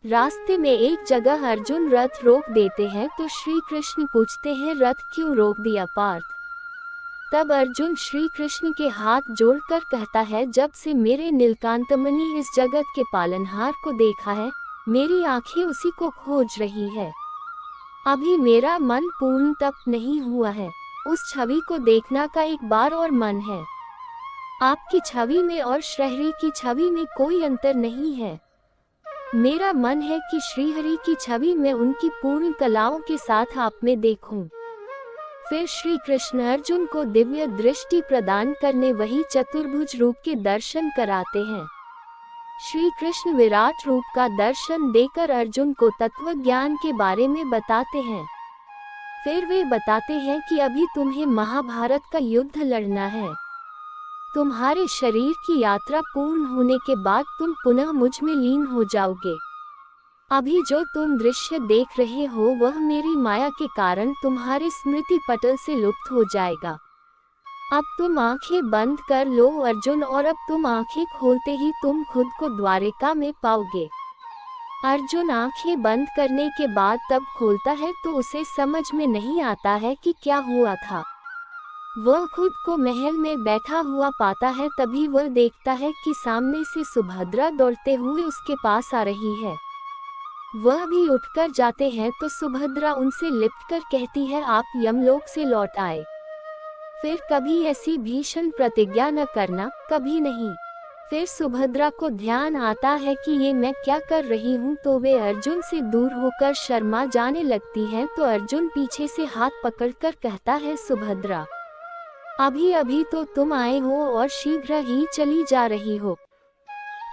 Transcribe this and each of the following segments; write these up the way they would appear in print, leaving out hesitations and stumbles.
रास्ते में एक जगह अर्जुन रथ रोक देते हैं तो श्री कृष्ण पूछते हैं रथ क्यों रोक दिया पार्थ। तब अर्जुन श्री कृष्ण के हाथ जोड़कर कहता है जब से मेरे नीलकांतमणि इस जगत के पालनहार को देखा है, मेरी आंखें उसी को खोज रही है। अभी मेरा मन पूर्ण तप नहीं हुआ है, उस छवि को देखना का एक बार और मन है। आपकी छवि में और श्रीहरि की छवि में कोई अंतर नहीं है। मेरा मन है कि श्रीहरि की छवि में उनकी पूर्ण कलाओं के साथ आप में देखूं। फिर श्री कृष्ण अर्जुन को दिव्य दृष्टि प्रदान करने वही चतुर्भुज रूप के दर्शन कराते हैं। श्री कृष्ण विराट रूप का दर्शन देकर अर्जुन को तत्व ज्ञान के बारे में बताते हैं। फिर वे बताते हैं कि अभी तुम्हें महाभारत का युद्ध लड़ना है। तुम्हारे शरीर की यात्रा पूर्ण होने के बाद तुम पुनः मुझ में लीन हो जाओगे। अभी जो तुम दृश्य देख रहे हो वह मेरी माया के कारण तुम्हारे स्मृति पटल से लुप्त हो जाएगा। अब तुम आंखें बंद कर लो अर्जुन, और अब तुम आंखें खोलते ही तुम खुद को द्वारिका में पाओगे। अर्जुन आंखें बंद करने के बाद तब खोलता है तो उसे समझ में नहीं आता है कि क्या हुआ था। वह खुद को महल में बैठा हुआ पाता है। तभी वह देखता है कि सामने से सुभद्रा दौड़ते हुए उसके पास आ रही है। वह भी उठकर जाते हैं तो सुभद्रा उनसे लिपटकर कहती है आप यमलोक से लौट आए, फिर कभी ऐसी भीषण प्रतिज्ञा न करना, कभी नहीं। फिर सुभद्रा को ध्यान आता है कि ये मैं क्या कर रही हूँ, तो वे अर्जुन से दूर होकर शर्मा जाने लगती हैं। तो अर्जुन पीछे से हाथ पकड़कर कहता है सुभद्रा, अभी अभी तो तुम आए हो और शीघ्र ही चली जा रही हो।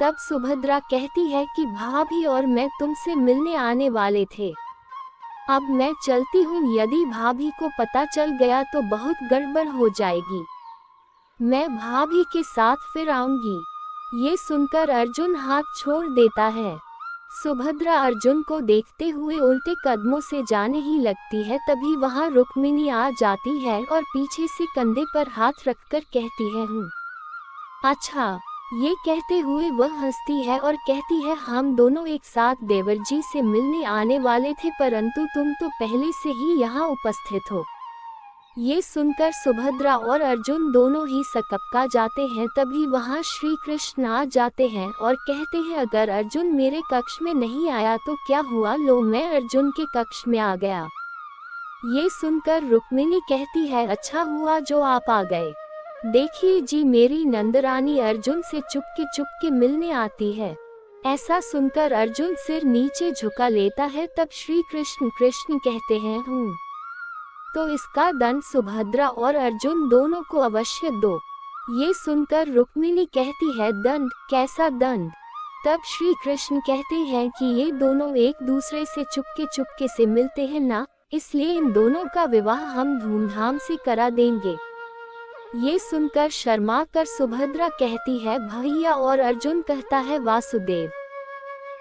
तब सुभद्रा कहती है कि भाभी और मैं तुमसे मिलने आने वाले थे, अब मैं चलती हूँ। यदि भाभी को पता चल गया तो बहुत गड़बड़ हो जाएगी। मैं भाभी के साथ फिर आऊंगी। ये सुनकर अर्जुन हाथ छोड़ देता है। सुभद्रा अर्जुन को देखते हुए उल्टे कदमों से जाने ही लगती है। तभी वहां रुक्मिणी आ जाती है और पीछे से कंधे पर हाथ रखकर कहती है हूँ। अच्छा, ये कहते हुए वह हंसती है और कहती है हम दोनों एक साथ देवर जी से मिलने आने वाले थे, परंतु तुम तो पहले से ही यहाँ उपस्थित हो। ये सुनकर सुभद्रा और अर्जुन दोनों ही सकपका जाते हैं। तभी वहां श्री कृष्ण आ जाते हैं और कहते हैं अगर अर्जुन मेरे कक्ष में नहीं आया तो क्या हुआ, लो मैं अर्जुन के कक्ष में आ गया। ये सुनकर रुक्मिणी कहती है अच्छा हुआ जो आप आ गए। देखिए जी, मेरी नंदरानी अर्जुन से चुपके मिलने आती है। ऐसा सुनकर अर्जुन सिर नीचे झुका लेता है। तब श्री कृष्ण कहते हैं हूँ, तो इसका दंड सुभद्रा और अर्जुन दोनों को अवश्य दो। ये सुनकर रुक्मिणी कहती है दंड, कैसा दंड। तब श्री कृष्ण कहते हैं कि ये दोनों एक दूसरे से चुपके से मिलते हैं ना, इसलिए इन दोनों का विवाह हम धूमधाम से करा देंगे। ये सुनकर शर्मा कर सुभद्रा कहती है भैया, और अर्जुन कहता है वासुदेव।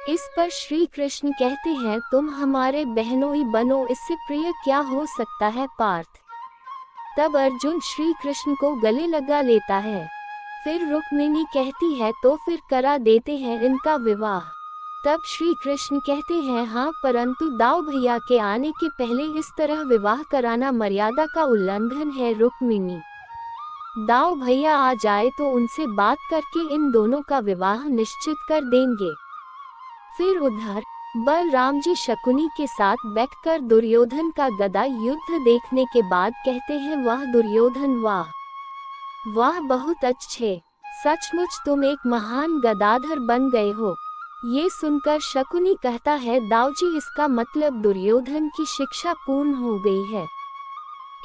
इस पर श्री कृष्ण कहते हैं तुम हमारे बहनोई बनो, इससे प्रिय क्या हो सकता है पार्थ। तब अर्जुन श्री कृष्ण को गले लगा लेता है। फिर रुक्मिणी कहती है तो फिर करा देते हैं इनका विवाह। तब श्री कृष्ण कहते हैं हाँ, परंतु दाऊ भैया के आने के पहले इस तरह विवाह कराना मर्यादा का उल्लंघन है। रुक्मिणी, दाऊ भैया आ जाए तो उनसे बात करके इन दोनों का विवाह निश्चित कर देंगे। फिर उधर बलराम जी शकुनी के साथ बैठकर दुर्योधन का गदा युद्ध देखने के बाद कहते हैं वाह दुर्योधन, वाह वाह, बहुत अच्छे, सचमुच तुम एक महान गदाधर बन गए हो। ये सुनकर शकुनी कहता है दाऊजी, इसका मतलब दुर्योधन की शिक्षा पूर्ण हो गई है।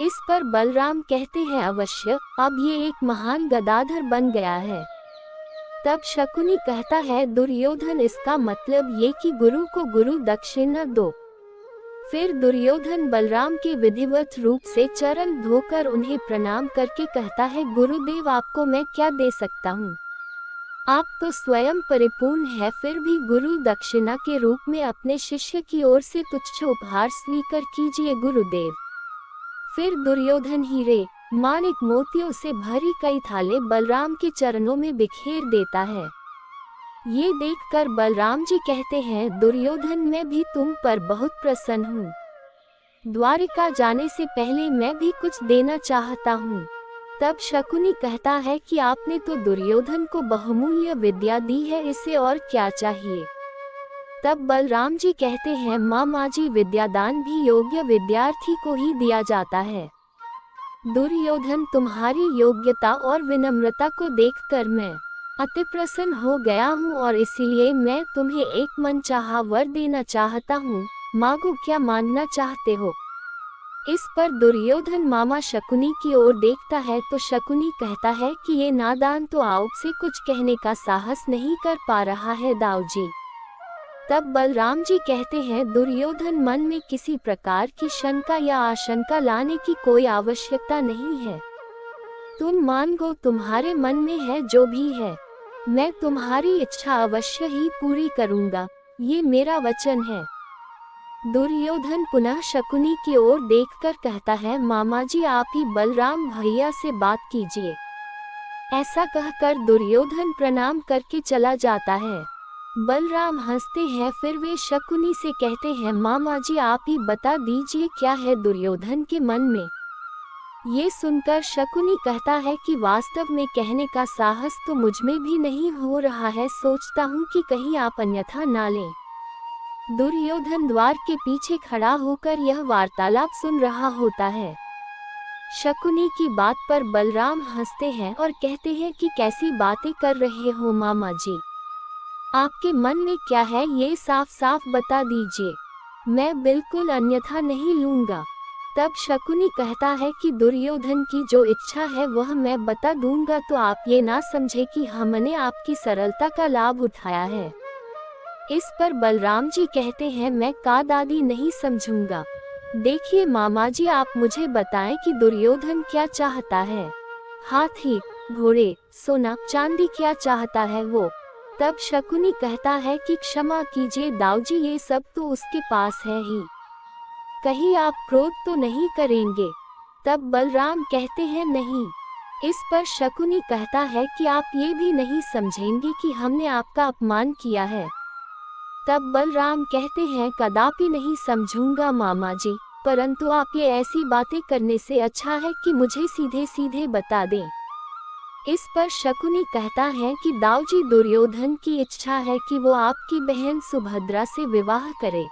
इस पर बलराम कहते हैं अवश्य, अब ये एक महान गदाधर बन गया है। तब शकुनी कहता है दुर्योधन, इसका मतलब ये कि गुरु को गुरु दक्षिणा दो। फिर दुर्योधन बलराम के विधिवत रूप से चरण धोकर उन्हें प्रणाम करके कहता है गुरुदेव, आपको मैं क्या दे सकता हूँ, आप तो स्वयं परिपूर्ण है, फिर भी गुरु दक्षिणा के रूप में अपने शिष्य की ओर से तुच्छ उपहार स्वीकार कीजिए गुरुदेव। फिर दुर्योधन हीरे माणिक मोतियों से भरी कई थाले बलराम के चरणों में बिखेर देता है। ये देखकर बलराम जी कहते हैं, दुर्योधन मैं भी तुम पर बहुत प्रसन्न हूँ। द्वारिका जाने से पहले मैं भी कुछ देना चाहता हूँ। तब शकुनी कहता है कि आपने तो दुर्योधन को बहुमूल्य विद्या दी है, इसे और क्या चाहिए। तब बलराम जी कहते हैं, मामा जी विद्यादान भी योग्य विद्यार्थी को ही दिया जाता है। दुर्योधन तुम्हारी योग्यता और विनम्रता को देखकर मैं अति प्रसन्न हो गया हूँ और इसीलिए मैं तुम्हें एक मनचाहा वर देना चाहता हूँ। मांगो, क्या मांगना चाहते हो। इस पर दुर्योधन मामा शकुनी की ओर देखता है तो शकुनी कहता है कि ये नादान तो आपसे कुछ कहने का साहस नहीं कर पा रहा है दाऊजी। तब बलराम जी कहते हैं, दुर्योधन मन में किसी प्रकार की शंका या आशंका लाने की कोई आवश्यकता नहीं है। तुम मांगो, तुम्हारे मन में है जो भी है, मैं तुम्हारी इच्छा अवश्य ही पूरी करूंगा, ये मेरा वचन है। दुर्योधन पुनः शकुनी की ओर देखकर कहता है, मामा जी आप ही बलराम भैया से बात कीजिए। ऐसा कहकर दुर्योधन प्रणाम करके चला जाता है। बलराम हंसते हैं, फिर वे शकुनी से कहते हैं, मामा जी आप ही बता दीजिए क्या है दुर्योधन के मन में। ये सुनकर शकुनी कहता है कि वास्तव में कहने का साहस तो मुझ में भी नहीं हो रहा है, सोचता हूँ कि कहीं आप अन्यथा ना लें। दुर्योधन द्वार के पीछे खड़ा होकर यह वार्तालाप सुन रहा होता है। शकुनी की बात पर बलराम हंसते हैं और कहते हैं कि कैसी बातें कर रहे हो मामा जी, आपके मन में क्या है ये साफ साफ बता दीजिए, मैं बिल्कुल अन्यथा नहीं लूंगा। तब शकुनी कहता है कि दुर्योधन की जो इच्छा है वह मैं बता दूंगा, तो आप ये ना समझे कि हमने आपकी सरलता का लाभ उठाया है। इस पर बलराम जी कहते हैं, मैं का दादी नहीं समझूंगा। देखिए मामा जी आप मुझे बताएं कि दुर्योधन क्या चाहता है। हाथी, घोड़े, सोना, चांदी क्या चाहता है वो। तब शकुनी कहता है कि क्षमा कीजिए दाऊजी, ये सब तो उसके पास है ही, कहीं आप क्रोध तो नहीं करेंगे। तब बलराम कहते हैं नहीं। इस पर शकुनी कहता है कि आप ये भी नहीं समझेंगे कि हमने आपका अपमान किया है। तब बलराम कहते हैं, कदापि नहीं समझूंगा मामा जी, परंतु आप ये ऐसी बातें करने से अच्छा है कि मुझे सीधे सीधे बता दें। इस पर शकुनी कहता है कि दाऊजी दुर्योधन की इच्छा है कि वो आपकी बहन सुभद्रा से विवाह करे।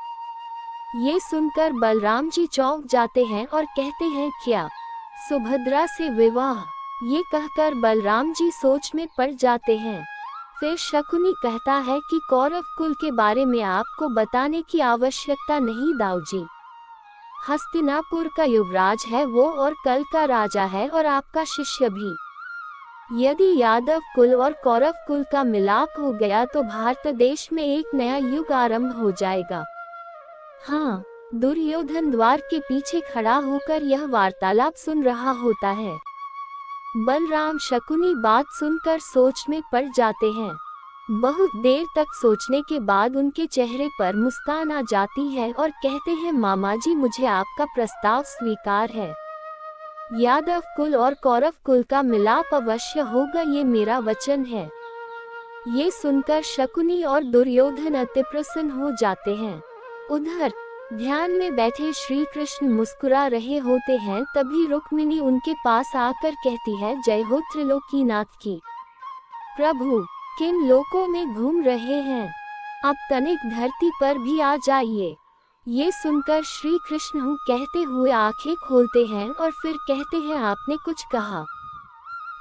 ये सुनकर बलराम जी चौंक जाते हैं और कहते हैं, क्या सुभद्रा से विवाह। ये कहकर बलराम जी सोच में पड़ जाते हैं। फिर शकुनी कहता है कि कौरव कुल के बारे में आपको बताने की आवश्यकता नहीं दाऊजी, हस्तिनापुर का युवराज है वो और कल का राजा है और आपका शिष्य भी। यदि यादव कुल और कौरव कुल का मिलाप हो गया तो भारत देश में एक नया युग आरंभ हो जाएगा। हाँ, दुर्योधन द्वार के पीछे खड़ा होकर यह वार्तालाप सुन रहा होता है। बलराम शकुनी बात सुनकर सोच में पड़ जाते हैं। बहुत देर तक सोचने के बाद उनके चेहरे पर मुस्कान आ जाती है और कहते हैं, मामा जी मुझे आपका प्रस्ताव स्वीकार है। यादव कुल और कौरव कुल का मिलाप अवश्य होगा, ये मेरा वचन है। ये सुनकर शकुनी और दुर्योधन अति प्रसन्न हो जाते हैं। उधर ध्यान में बैठे श्री कृष्ण मुस्कुरा रहे होते हैं, तभी रुक्मिणी उनके पास आकर कहती है, जय हो त्रिलोकीनाथ की। प्रभु किन लोकों में घूम रहे हैं, अब तनिक धरती पर भी आ जाइए। ये सुनकर श्री कृष्ण कहते हुए आंखें खोलते हैं और फिर कहते हैं, आपने कुछ कहा।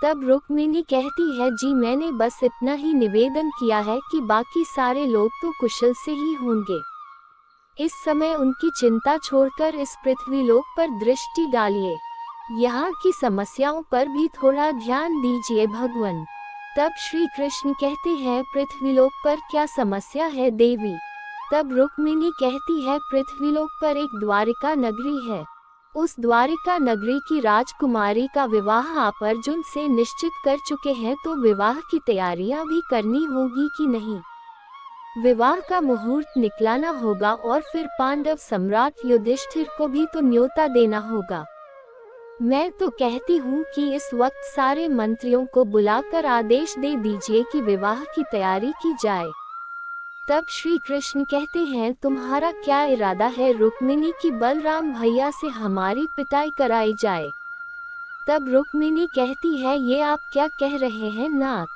तब रुक्मिणी कहती है, जी मैंने बस इतना ही निवेदन किया है कि बाकी सारे लोग तो कुशल से ही होंगे। इस समय उनकी चिंता छोड़कर इस पृथ्वीलोक पर दृष्टि डालिए, यहाँ की समस्याओं पर भी थोड़ा ध्यान दीजिए भगवान। तब श्री कृष्ण कहते हैं, पृथ्वीलोक पर क्या समस्या है देवी। तब रुक्मिणी कहती है, पृथ्वीलोक पर एक द्वारिका नगरी है, उस द्वारिका नगरी की राजकुमारी का विवाह आप अर्जुन से निश्चित कर चुके हैं, तो विवाह की तैयारियां भी करनी होगी कि नहीं। विवाह का मुहूर्त निकलाना होगा और फिर पांडव सम्राट युधिष्ठिर को भी तो न्योता देना होगा। मैं तो कहती हूँ कि इस वक्त सारे मंत्रियों को बुलाकर आदेश दे दीजिए कि विवाह की तैयारी की जाए। तब श्री कृष्ण कहते हैं, तुम्हारा क्या इरादा है रुक्मिणी की बलराम भैया से हमारी पिटाई कराई जाए। तब रुक्मिणी कहती है, ये आप क्या कह रहे हैं नाथ।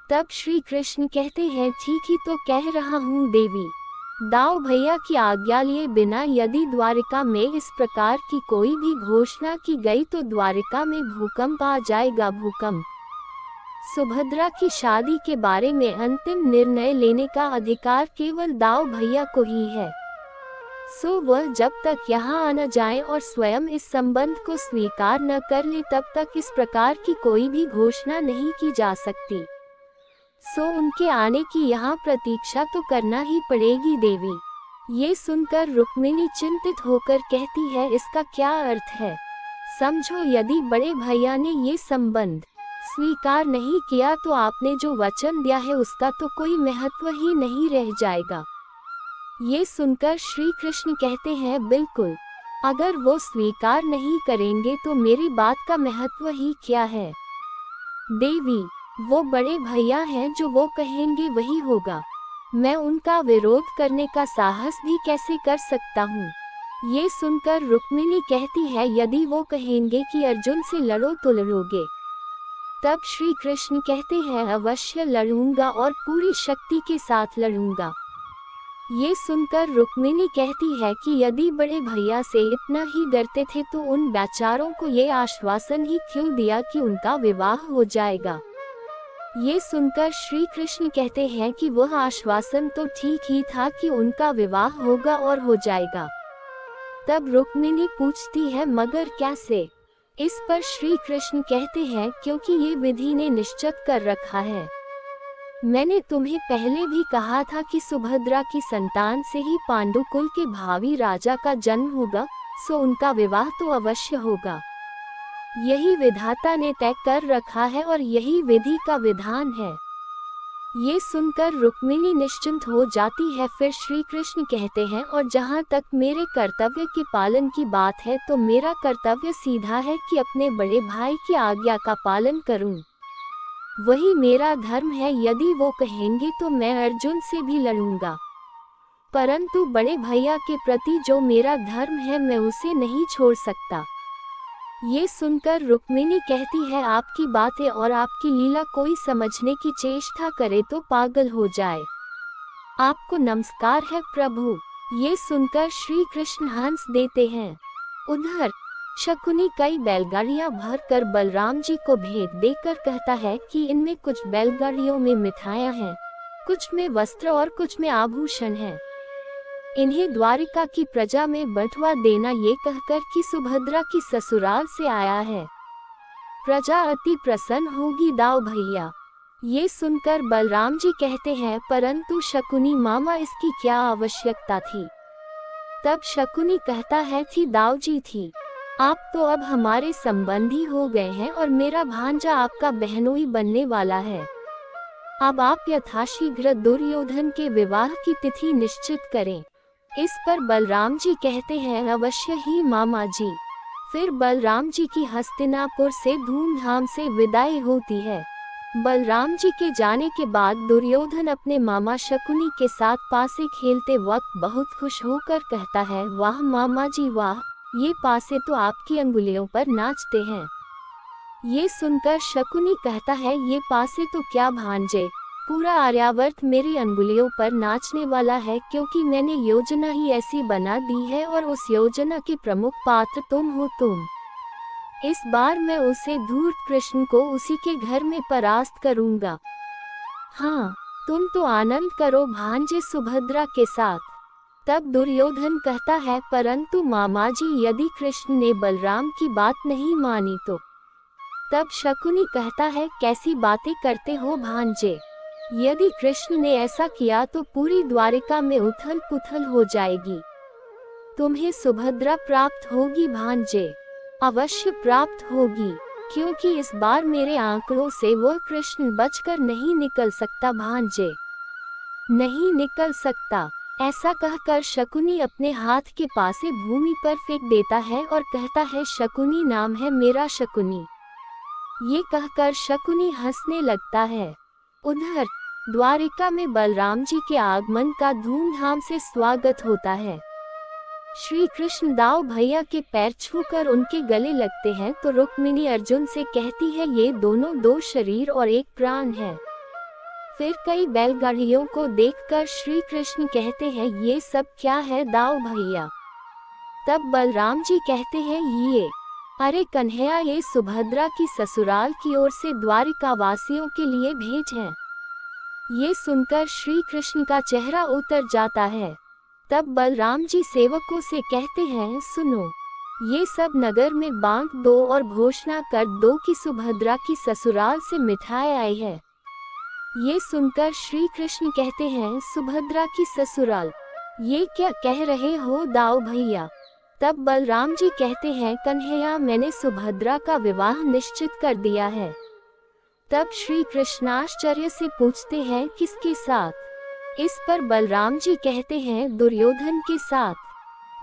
तब श्री कृष्ण कहते हैं, ठीक ही तो कह रहा हूँ देवी। दाऊ भैया की आज्ञा लिए बिना यदि द्वारिका में इस प्रकार की कोई भी घोषणा की गई तो द्वारिका में भूकंप आ जाएगा, भूकंप। सुभद्रा की शादी के बारे में अंतिम निर्णय लेने का अधिकार केवल दाऊ भैया को ही है। सो वह जब तक यहाँ न जाए और स्वयं इस संबंध को स्वीकार न कर ले तब तक इस प्रकार की कोई भी घोषणा नहीं की जा सकती। सो उनके आने की यहाँ प्रतीक्षा तो करना ही पड़ेगी देवी। ये सुनकर रुक्मिणी चिंतित होकर कहती है, इसका क्या अर्थ है। समझो यदि बड़े भैया ने ये संबंध स्वीकार नहीं किया तो आपने जो वचन दिया है उसका तो कोई महत्व ही नहीं रह जाएगा। ये सुनकर श्री कृष्ण कहते हैं, बिल्कुल, अगर वो स्वीकार नहीं करेंगे तो मेरी बात का महत्व ही क्या है। देवी, वो बड़े भैया हैं, जो वो कहेंगे वही होगा। मैं उनका विरोध करने का साहस भी कैसे कर सकता हूँ। ये सुनकर रुक्मिणी कहती है, यदि वो कहेंगे कि अर्जुन से लड़ो तो लड़ोगे। तब श्री कृष्ण कहते हैं, अवश्य लड़ूंगा और पूरी शक्ति के साथ लड़ूंगा। ये सुनकर रुक्मिणी कहती है कि यदि बड़े भैया से इतना ही डरते थे तो उन बेचारों को ये आश्वासन ही क्यों दिया कि उनका विवाह हो जाएगा। ये सुनकर श्री कृष्ण कहते हैं कि वह आश्वासन तो ठीक ही था कि उनका विवाह होगा और हो जाएगा। तब रुक्मिणी पूछती है, मगर कैसे। इस पर श्री कृष्ण कहते हैं, क्योंकि ये विधि ने निश्चित कर रखा है। मैंने तुम्हें पहले भी कहा था कि सुभद्रा की संतान से ही पांडुकुल के भावी राजा का जन्म होगा, सो उनका विवाह तो अवश्य होगा। यही विधाता ने तय कर रखा है और यही विधि का विधान है। ये सुनकर रुक्मिणी निश्चिंत हो जाती है। फिर श्री कृष्ण कहते हैं, और जहाँ तक मेरे कर्तव्य के पालन की बात है तो मेरा कर्तव्य सीधा है कि अपने बड़े भाई की आज्ञा का पालन करूं। वही मेरा धर्म है। यदि वो कहेंगे तो मैं अर्जुन से भी लड़ूंगा, परंतु बड़े भैया के प्रति जो मेरा धर्म है मैं उसे नहीं छोड़ सकता। ये सुनकर रुक्मिणी कहती है, आपकी बातें और आपकी लीला कोई समझने की चेष्टा करे तो पागल हो जाए। आपको नमस्कार है प्रभु। ये सुनकर श्री कृष्ण हंस देते हैं। उधर शकुनी कई बैलगाड़ियां भरकर बलराम जी को भेंट देकर कहता है कि इनमें कुछ बैलगाड़ियों में मिठाइयां हैं, कुछ में वस्त्र और कुछ में आभूषण हैं। इन्हें द्वारिका की प्रजा में बंटवा देना, ये कहकर कि सुभद्रा की ससुराल से आया है। प्रजा अति प्रसन्न होगी दाऊ भैया। ये सुनकर बलराम जी कहते हैं, परंतु शकुनी मामा इसकी क्या आवश्यकता थी। तब शकुनी कहता है, थी दाऊ जी थी। आप तो अब हमारे संबंधी हो गए हैं और मेरा भांजा आपका बहनोई बनने वाला है। अब आप यथाशीघ्र दुर्योधन के विवाह की तिथि निश्चित करें। इस पर बलराम जी कहते हैं, अवश्य ही मामा जी। फिर बलराम जी की हस्तिनापुर से धूमधाम से विदाई होती है। बलराम जी के जाने के बाद दुर्योधन अपने मामा शकुनी के साथ पासे खेलते वक्त बहुत खुश होकर कहता है, वाह मामा जी वाह, ये पासे तो आपकी अंगुलियों पर नाचते हैं। ये सुनकर शकुनी कहता है, ये पासे तो क्या भांजे, पूरा आर्यावर्त मेरी अंगुलियों पर नाचने वाला है, क्योंकि मैंने योजना ही ऐसी बना दी है और उस योजना के प्रमुख पात्र तुम हो। तुम इस बार मैं उसे धूर्त कृष्ण को उसी के घर में परास्त करूंगा। हाँ, तुम तो आनंद करो भांजे सुभद्रा के साथ। तब दुर्योधन कहता है, परंतु मामा जी यदि कृष्ण ने बलराम की बात नहीं मानी तो। तब शकुनी कहता है, कैसी बातें करते हो भांजे, यदि कृष्ण ने ऐसा किया तो पूरी द्वारिका में उथल पुथल हो जाएगी। तुम्हें सुभद्रा प्राप्त होगी भांजे, अवश्य प्राप्त होगी, क्योंकि इस बार मेरे आंकड़ों से वह कृष्ण बचकर नहीं निकल सकता भांजे, नहीं निकल सकता। ऐसा कहकर शकुनी अपने हाथ के पासे भूमि पर फेंक देता है और कहता है, शकुनी नाम है मेरा शकुनी। ये कहकर शकुनी हंसने लगता है। उधर द्वारिका में बलराम जी के आगमन का धूमधाम से स्वागत होता है। श्री कृष्ण दाऊ भैया के पैर छूकर उनके गले लगते हैं तो रुक्मिणी अर्जुन से कहती है, ये दोनों दो शरीर और एक प्राण है। फिर कई बैलगाड़ियों को देखकर श्री कृष्ण कहते हैं, ये सब क्या है दाऊ भैया। तब बलराम जी कहते हैं, ये अरे कन्हैया, ये सुभद्रा की ससुराल की ओर से द्वारिका वासियों के लिए भेंट है। ये सुनकर श्री कृष्ण का चेहरा उतर जाता है। तब बलराम जी सेवकों से कहते हैं, सुनो, ये सब नगर में बांट दो और घोषणा कर दो कि सुभद्रा की ससुराल से मिठाई आई है। ये सुनकर श्री कृष्ण कहते हैं, सुभद्रा की ससुराल, ये क्या कह रहे हो दाऊ भैया। तब बलराम जी कहते हैं, कन्हैया, मैंने सुभद्रा का विवाह निश्चित कर दिया है। तब श्री कृष्ण आश्चर्य से पूछते हैं, किसके साथ। इस पर बलराम जी कहते हैं, दुर्योधन के साथ।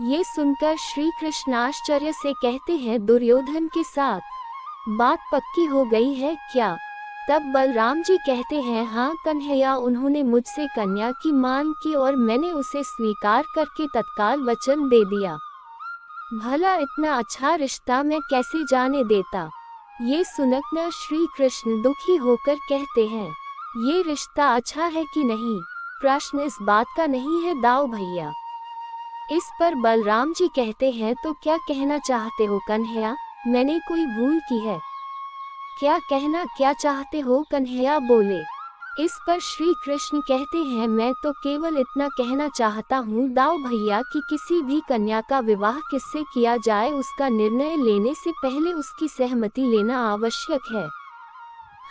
ये सुनकर श्री कृष्ण आश्चर्य से कहते हैं, दुर्योधन के साथ, बात पक्की हो गई है क्या। तब बलराम जी कहते हैं, हाँ कन्हैया, उन्होंने मुझसे कन्या की मांग की और मैंने उसे स्वीकार करके तत्काल वचन दे दिया। भला इतना अच्छा रिश्ता मैं कैसे जाने देता। ये सुनकर श्री कृष्ण दुखी होकर कहते हैं, ये रिश्ता अच्छा है कि नहीं, प्रश्न इस बात का नहीं है दाऊ भैया। इस पर बलराम जी कहते हैं, तो क्या कहना चाहते हो कन्हैया, मैंने कोई भूल की है। क्या चाहते हो कन्हैया बोले। इस पर श्री कृष्ण कहते हैं, मैं तो केवल इतना कहना चाहता हूँ दाऊ भैया कि किसी भी कन्या का विवाह किससे किया जाए उसका निर्णय लेने से पहले उसकी सहमति लेना आवश्यक है।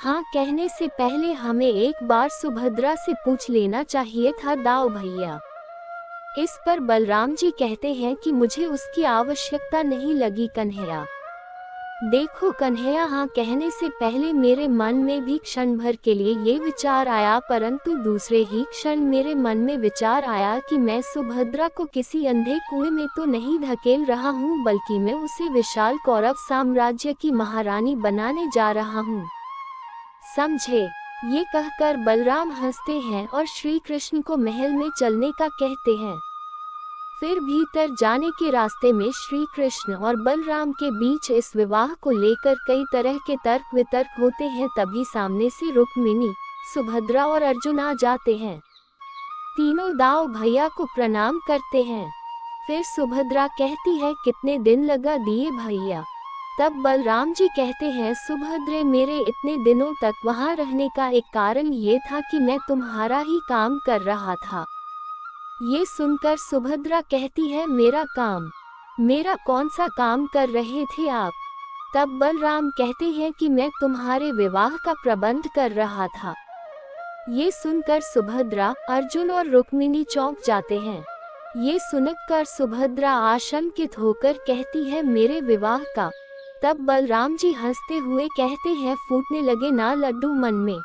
हाँ, कहने से पहले हमें एक बार सुभद्रा से पूछ लेना चाहिए था दाऊ भैया। इस पर बलराम जी कहते हैं कि मुझे उसकी आवश्यकता नहीं लगी कन्हैया। देखो कन्हैया, हाँ कहने से पहले मेरे मन में भी क्षण भर के लिए ये विचार आया, परंतु दूसरे ही क्षण मेरे मन में विचार आया कि मैं सुभद्रा को किसी अंधे कुएं में तो नहीं धकेल रहा हूँ, बल्कि मैं उसे विशाल कौरव साम्राज्य की महारानी बनाने जा रहा हूँ, समझे। ये कहकर बलराम हंसते हैं और श्री कृष्ण को महल में चलने का कहते हैं। फिर भीतर जाने के रास्ते में श्री कृष्ण और बलराम के बीच इस विवाह को लेकर कई तरह के तर्क वितर्क होते हैं। तभी सामने से रुक्मिणी, सुभद्रा और अर्जुन आ जाते हैं। तीनों दाऊ भैया को प्रणाम करते हैं। फिर सुभद्रा कहती है, कितने दिन लगा दिए भैया। तब बलराम जी कहते हैं, सुभद्रे, मेरे इतने दिनों तक वहाँ रहने का एक कारण ये था कि मैं तुम्हारा ही काम कर रहा था। ये सुनकर सुभद्रा कहती है, मेरा काम? मेरा कौन सा काम कर रहे थे आप। तब बलराम कहते हैं कि मैं तुम्हारे विवाह का प्रबंध कर रहा था। ये सुनकर सुभद्रा, अर्जुन और रुक्मिणी चौंक जाते हैं। ये सुनकर सुभद्रा आशंकित होकर कहती है, मेरे विवाह का। तब बलराम जी हंसते हुए कहते हैं, फूटने लगे ना लड्डू मन में।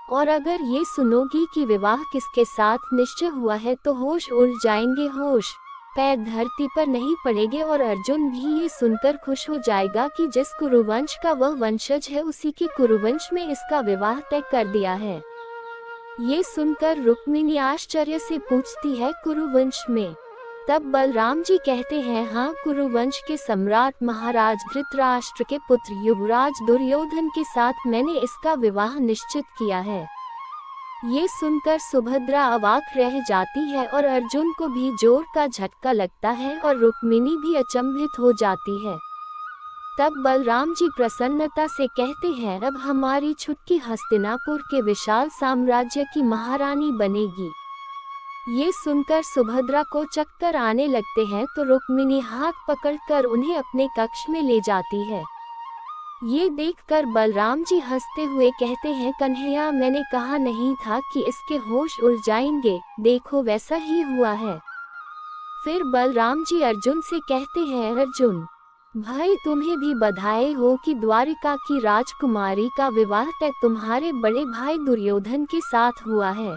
और अगर ये सुनोगी कि विवाह किसके साथ निश्चय हुआ है तो होश उड़ जाएंगे, होश पैर धरती पर नहीं पड़ेंगे। और अर्जुन भी ये सुनकर खुश हो जाएगा कि जिस कुरुवंश का वह वंशज है उसी के कुरुवंश में इसका विवाह तय कर दिया है। ये सुनकर रुक्मिणी आश्चर्य से पूछती है, कुरुवंश में। तब बलराम जी कहते हैं, हाँ, कुरुवंश के सम्राट महाराज धृतराष्ट्र के पुत्र युवराज दुर्योधन के साथ मैंने इसका विवाह निश्चित किया है। ये सुनकर सुभद्रा अवाक रह जाती है और अर्जुन को भी जोर का झटका लगता है और रुक्मिणी भी अचंभित हो जाती है। तब बलराम जी प्रसन्नता से कहते हैं, अब हमारी छुटकी हस्तिनापुर के विशाल साम्राज्य की महारानी बनेगी। ये सुनकर सुभद्रा को चक्कर आने लगते हैं तो रुक्मिणी हाथ पकड़कर उन्हें अपने कक्ष में ले जाती है। ये देखकर बलराम जी हंसते हुए कहते हैं, कन्हैया, मैंने कहा नहीं था कि इसके होश उड़ जाएंगे, देखो वैसा ही हुआ है। फिर बलराम जी अर्जुन से कहते हैं, अर्जुन भाई, तुम्हें भी बधाई हो कि द्वारिका की राजकुमारी का विवाह तय तुम्हारे बड़े भाई दुर्योधन के साथ हुआ है।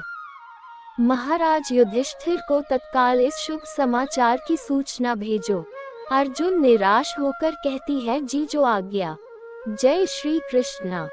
महाराज युधिष्ठिर को तत्काल इस शुभ समाचार की सूचना भेजो। अर्जुन निराश होकर कहती है जी जो आज्ञा। जय श्री कृष्ण।